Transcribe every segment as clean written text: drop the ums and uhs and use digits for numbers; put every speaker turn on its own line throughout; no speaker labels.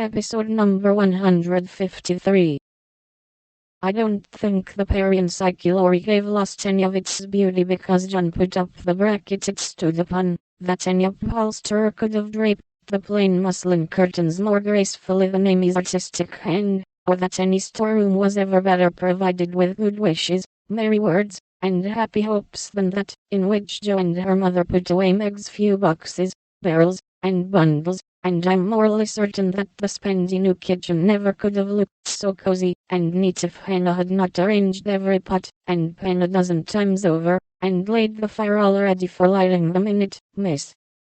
Episode number 153. I don't think the periencyclory gave lost any of its beauty because John put up the bracket it stood upon, that any upholsterer could have draped the plain muslin curtains more gracefully than Amy's artistic hand, or that any storeroom was ever better provided with good wishes, merry words, and happy hopes than that, in which Jo and her mother put away Meg's few boxes, barrels, and bundles, and I'm morally certain that the spendy new kitchen never could have looked so cozy and neat if Hannah had not arranged every pot and pan a dozen times over, and laid the fire all ready for lighting the minute Miss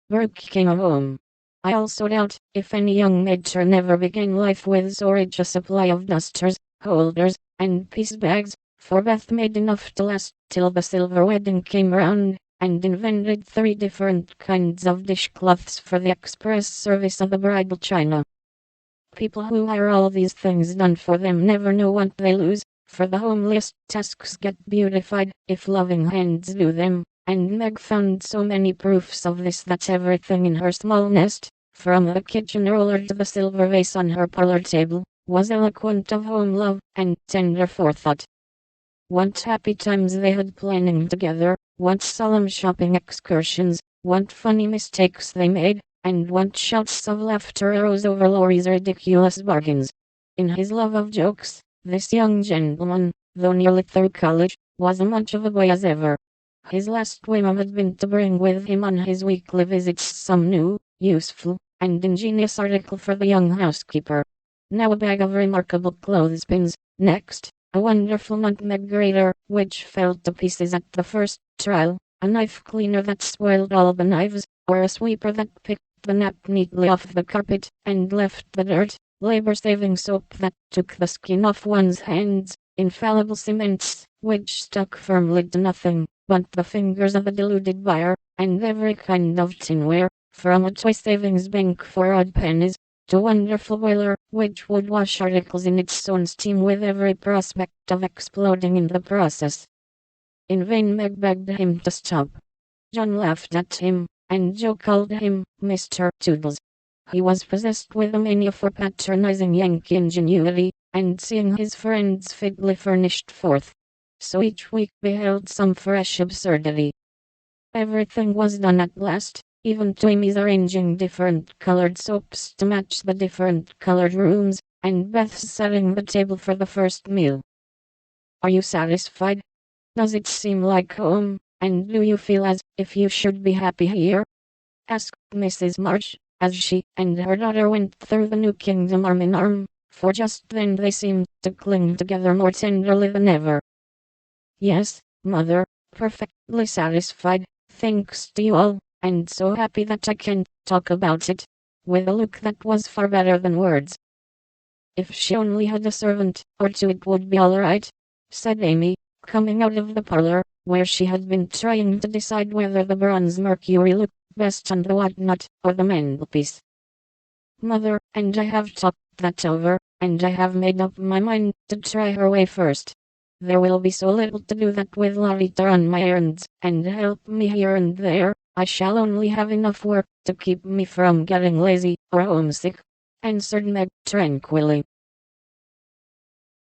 Burke came home. I also doubt if any young mater never began life with so rich a supply of dusters, holders, and piece bags, for Beth made enough to last till the silver wedding came round, and invented 3 different kinds of dishcloths for the express service of the bridal china. People who hire all these things done for them never know what they lose, for the homeliest tasks get beautified if loving hands do them, and Meg found so many proofs of this that everything in her small nest, from the kitchen roller to the silver vase on her parlor table, was eloquent of home love and tender forethought. What happy times they had planning together, what solemn shopping excursions, what funny mistakes they made, and what shouts of laughter arose over Laurie's ridiculous bargains. In his love of jokes, this young gentleman, though nearly through college, was as much of a boy as ever. His last whim had been to bring with him on his weekly visits some new, useful, and ingenious article for the young housekeeper. Now a bag of remarkable clothespins, next a wonderful nutmeg grater, which fell to pieces at the first trial, a knife cleaner that spoiled all the knives, or a sweeper that picked the nap neatly off the carpet and left the dirt, labor-saving soap that took the skin off one's hands, infallible cements, which stuck firmly to nothing but the fingers of a deluded buyer, and every kind of tinware, from a toy savings bank for odd pennies, to a wonderful boiler, which would wash articles in its own steam with every prospect of exploding in the process. In vain Meg begged him to stop. John laughed at him, and Jo called him Mr. Toodles. He was possessed with a mania for patronizing Yankee ingenuity, and seeing his friends fitly furnished forth. So each week beheld some fresh absurdity. Everything was done at last, even to Amy's arranging different colored soaps to match the different colored rooms, and Beth's setting the table for the first meal. Are you satisfied? Does it seem like home, and do you feel as if you should be happy here? Asked Mrs. March, as she and her daughter went through the new kingdom arm in arm, for just then they seemed to cling together more tenderly than ever. Yes, mother, perfectly satisfied, thanks to you all, and so happy that I can't talk about it, with a look that was far better than words. If she only had a servant or 2 it would be all right, said Amy, coming out of the parlor, where she had been trying to decide whether the bronze Mercury looked best on the whatnot or the mantelpiece. Mother and I have talked that over, and I have made up my mind to try her way first. There will be so little to do that with Laurie to run my errands and help me here and there, I shall only have enough work to keep me from getting lazy or homesick, answered Meg tranquilly.